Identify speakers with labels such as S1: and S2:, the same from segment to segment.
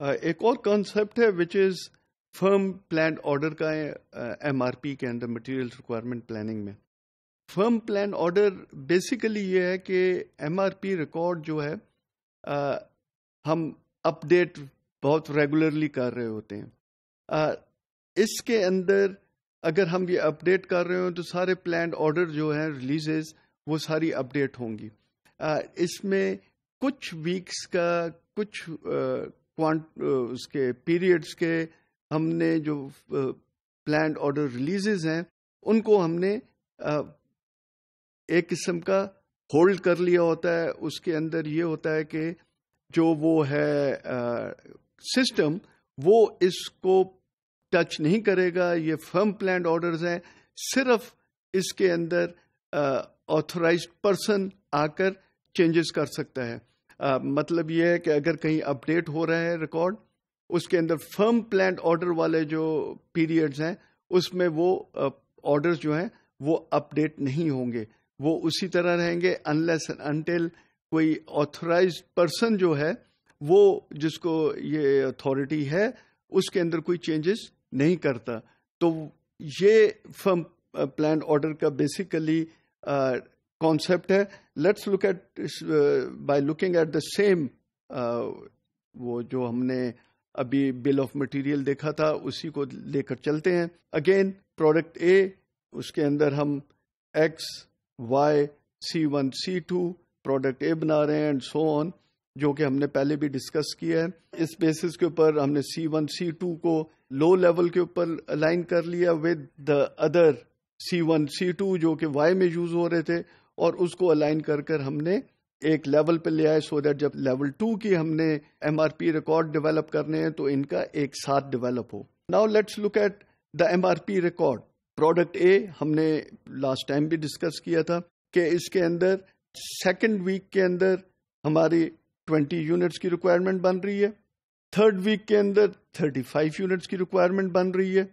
S1: ایک اور کانسیپٹ ہے وچ از فرم پلانڈ آرڈر کا ایم آر پی کے اندر مٹیریل ریکوائرمنٹ پلاننگ میں. فرم پلان آرڈر بیسیکلی یہ ہے کہ ایم آر پی ریکارڈ جو ہے ہم اپ ڈیٹ بہت ریگولرلی کر رہے ہوتے ہیں. اس کے اندر اگر ہم یہ اپ ڈیٹ کر رہے ہوں تو سارے پلانڈ آرڈر جو ہیں ریلیزز وہ ساری اپ ڈیٹ ہوں گی. اس میں کچھ ویکس کا کچھ اس کے پیریڈز کے ہم نے جو پلانڈ آرڈر ریلیزز ہیں ان کو ہم نے ایک قسم کا ہولڈ کر لیا ہوتا ہے. اس کے اندر یہ ہوتا ہے کہ جو وہ ہے سسٹم وہ اس کو ٹچ نہیں کرے گا. یہ فرم پلانڈ آرڈرز ہیں, صرف اس کے اندر آتھورائزڈ پرسن آ کر چینجز کر سکتا ہے. مطلب یہ ہے کہ اگر کہیں اپ ڈیٹ ہو رہا ہے ریکارڈ, اس کے اندر فرم پلانڈ آرڈر والے جو پیریڈز ہیں اس میں وہ آرڈرز جو ہیں وہ اپ ڈیٹ نہیں ہوں گے, وہ اسی طرح رہیں گے انلیس انٹل کوئی آتھورائزڈ پرسن جو ہے وہ جس کو یہ اتھارٹی ہے اس کے اندر کوئی چینجز نہیں کرتا. تو یہ فرم پلانڈ آرڈر کا بیسیکلی کانسیپٹ ہے. Let's look at by looking at the same وہ جو ہم نے ابھی بل آف مٹیریل دیکھا تھا اسی کو لے کر چلتے ہیں. اگین پروڈکٹ اے, اس کے اندر ہم x Y C1 C2 product اے بنا رہے ہیں اینڈ سو آن, جو کہ ہم نے پہلے بھی ڈسکس کیا ہے. اس بیسس کے اوپر ہم نے C1 C2 کو لو لیول کے اوپر الائن کر لیا with the other C1 C2 جو کہ وائی میں یوز ہو رہے تھے, اور اس کو الائن کر کر ہم نے ایک لیول پہ لے آئے سو دیٹ جب لیول 2 کی ہم نے M R P record develop کرنے ہیں تو ان کا ایک ساتھ ڈیولپ ہو. Now let's look at the M R P record. Product A ہم نے لاسٹ ٹائم بھی ڈسکس کیا تھا کہ اس کے اندر سیکنڈ ویک کے اندر ہماری 20 یونٹس کی ریکوائرمنٹ بن رہی ہے, تھرڈ ویک کے اندر 35 یونٹس کی ریکوائرمنٹ بن رہی ہے,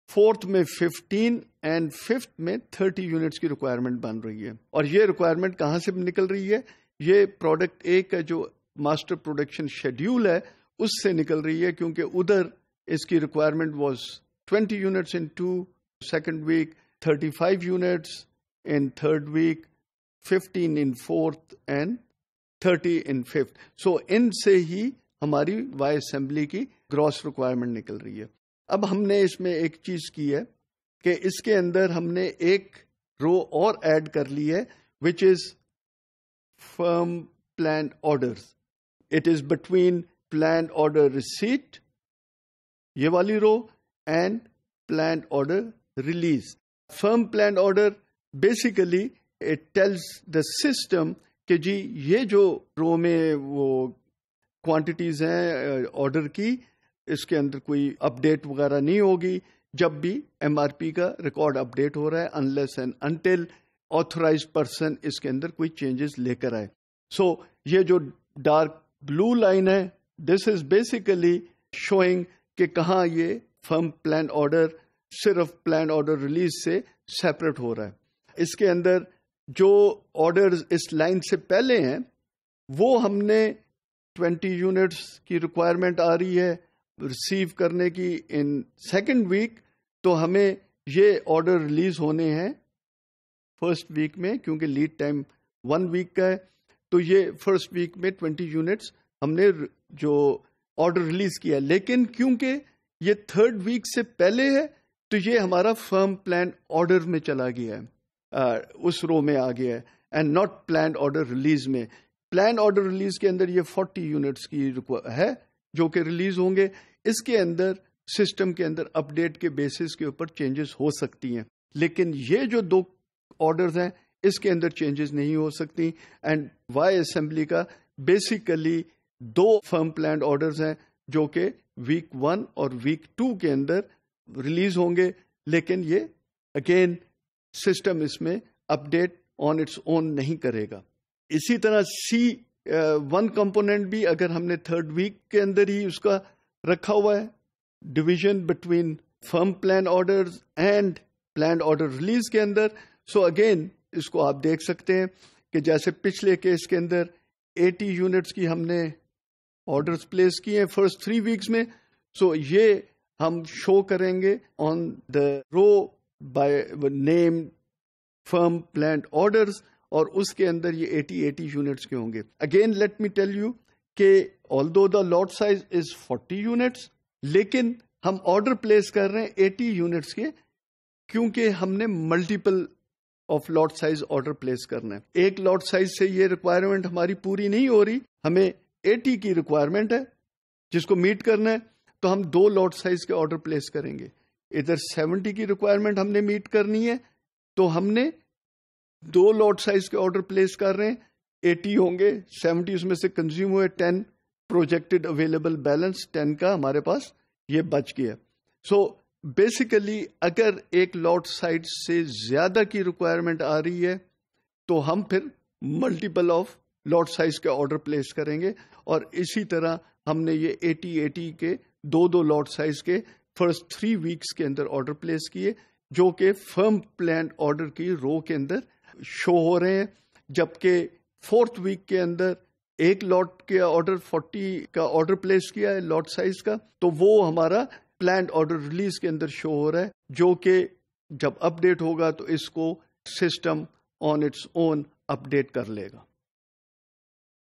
S1: فورتھ میں 15 اینڈ ففتھ میں 30 یونٹس کی ریکوائرمنٹ بن رہی ہے. اور یہ ریکوائرمنٹ کہاں سے نکل رہی ہے؟ یہ پروڈکٹ اے کا جو ماسٹر پروڈکشن شیڈیول ہے اس سے نکل رہی ہے, کیونکہ ادھر اس کی requirement was 20 units in second week, 35 units in third week, 15 in fourth and 30 in fifth. So ان سے ہی ہماری وائی اسمبلی کی گراس ریکوائرمنٹ نکل رہی ہے. اب ہم نے اس میں ایک چیز کی ہے کہ اس کے اندر ہم نے ایک رو اور ایڈ کر لی ہے which is firm planned orders. It is between planned order receipt, یہ والی رو, and planned order release. Firm planned order basically it tells the system کہ جی یہ جو رو میں وہ کوانٹیٹیز ہیں آرڈر کی اس کے اندر کوئی اپ ڈیٹ وغیرہ نہیں ہوگی جب بھی ایم آر پی کا ریکارڈ اپ ڈیٹ ہو رہا ہے unless and until authorised person اس کے اندر کوئی چینجز لے کر آئے. سو یہ جو ڈارک بلو لائن ہے دس از بیسیکلی شوئنگ کہ کہاں یہ فرم پلان آرڈر صرف پلان آرڈر ریلیز سے سیپریٹ ہو رہا ہے. اس کے اندر جو آرڈرز اس لائن سے پہلے ہیں وہ ہم نے 20 یونٹس کی ریکوائرمنٹ آ رہی ہے ریسیو کرنے کی ان سیکنڈ ویک, تو ہمیں یہ آرڈر ریلیز ہونے ہیں فرسٹ ویک میں کیونکہ لیڈ ٹائم 1 ویک کا ہے. تو یہ فرسٹ ویک میں 20 یونٹس ہم نے جو آرڈر ریلیز کیا, لیکن کیونکہ یہ تھرڈ ویک سے پہلے ہے تو یہ ہمارا فرم پلان آرڈر میں چلا گیا ہے, اس رو میں آ گیا ہے and not planned order release میں. پلان آرڈر ریلیز کے اندر یہ 40 یونٹس کی ہے جو کہ ریلیز ہوں گے. اس کے اندر سسٹم کے اندر اپ ڈیٹ کے بیسس کے اوپر چینجز ہو سکتی ہیں, لیکن یہ جو 2 آرڈرز ہیں اس کے اندر چینجز نہیں ہو سکتی. اینڈ وائی اسمبلی کا بیسیکلی 2 فرم پلانڈ آرڈرز ہیں جو کہ ویک 1 اور ویک 2 کے اندر ریلیز ہوں گے, لیکن یہ اگین سسٹم اس میں اپ ڈیٹ آن اٹس اون نہیں کرے گا. اسی طرح C1 کمپوننٹ بھی اگر ہم نے تھرڈ ویک کے اندر ہی اس کا رکھا ہوا ہے division between firm plan orders and planned order release کے اندر, سو اگین اس کو آپ دیکھ سکتے ہیں کہ جیسے پچھلے کیس کے اندر 80 یونٹس کی ہم نے آرڈرز پلیس کیے ہیں فرسٹ 3 ویکس میں. سو یہ ہم شو کریں گے on the row by name firm planned orders, اور اس کے اندر یہ 80 یونٹس کے ہوں گے. Again let me tell you کہ آلدو دا لاٹ سائز از 40 یونٹس, لیکن ہم آرڈر پلیس کر رہے ہیں 80 یونٹس کے, کیونکہ ہم نے multiple of lot size order place کرنا ہے. ایک لاٹ سائز سے یہ ریکوائرمنٹ ہماری پوری نہیں ہو رہی, ہمیں 80 کی ریکوائرمنٹ ہے جس کو میٹ کرنا ہے, تو ہم 2 لاٹ سائز کے آرڈر پلیس کریں گے. ادھر 70 کی ریکوائرمنٹ ہم نے میٹ کرنی ہے, تو ہم نے 2 لاٹ سائز کے آرڈر پلیس کر رہے ہیں, 80 ہوں گے, 70 اس میں سے کنزیوم ہوئے, 10 پروجیکٹڈ اویلیبل بیلنس 10 کا ہمارے پاس یہ بچ گیا. سو بیسیکلی اگر ایک لاٹ سائز سے زیادہ کی ریکوائرمنٹ آ رہی ہے تو ہم پھر ملٹیپل آف لاٹ سائز کے آرڈر پلیس کریں گے, اور اسی طرح ہم نے یہ 80 کے 2 لاٹ سائز کے فرسٹ 3 ویکس کے اندر آرڈر پلیس کیے, جو کہ فرم پلانڈ آرڈر کی رو کے اندر شو ہو رہے ہیں. جبکہ 4th ویک کے اندر ایک لاٹ کے آرڈر 40 کا آرڈر پلیس کیا ہے لاٹ سائز کا, تو وہ ہمارا پلانڈ آرڈر ریلیز کے اندر شو ہو رہا ہے, جو کہ جب اپ ڈیٹ ہوگا تو اس کو system on its own update کر لے گا.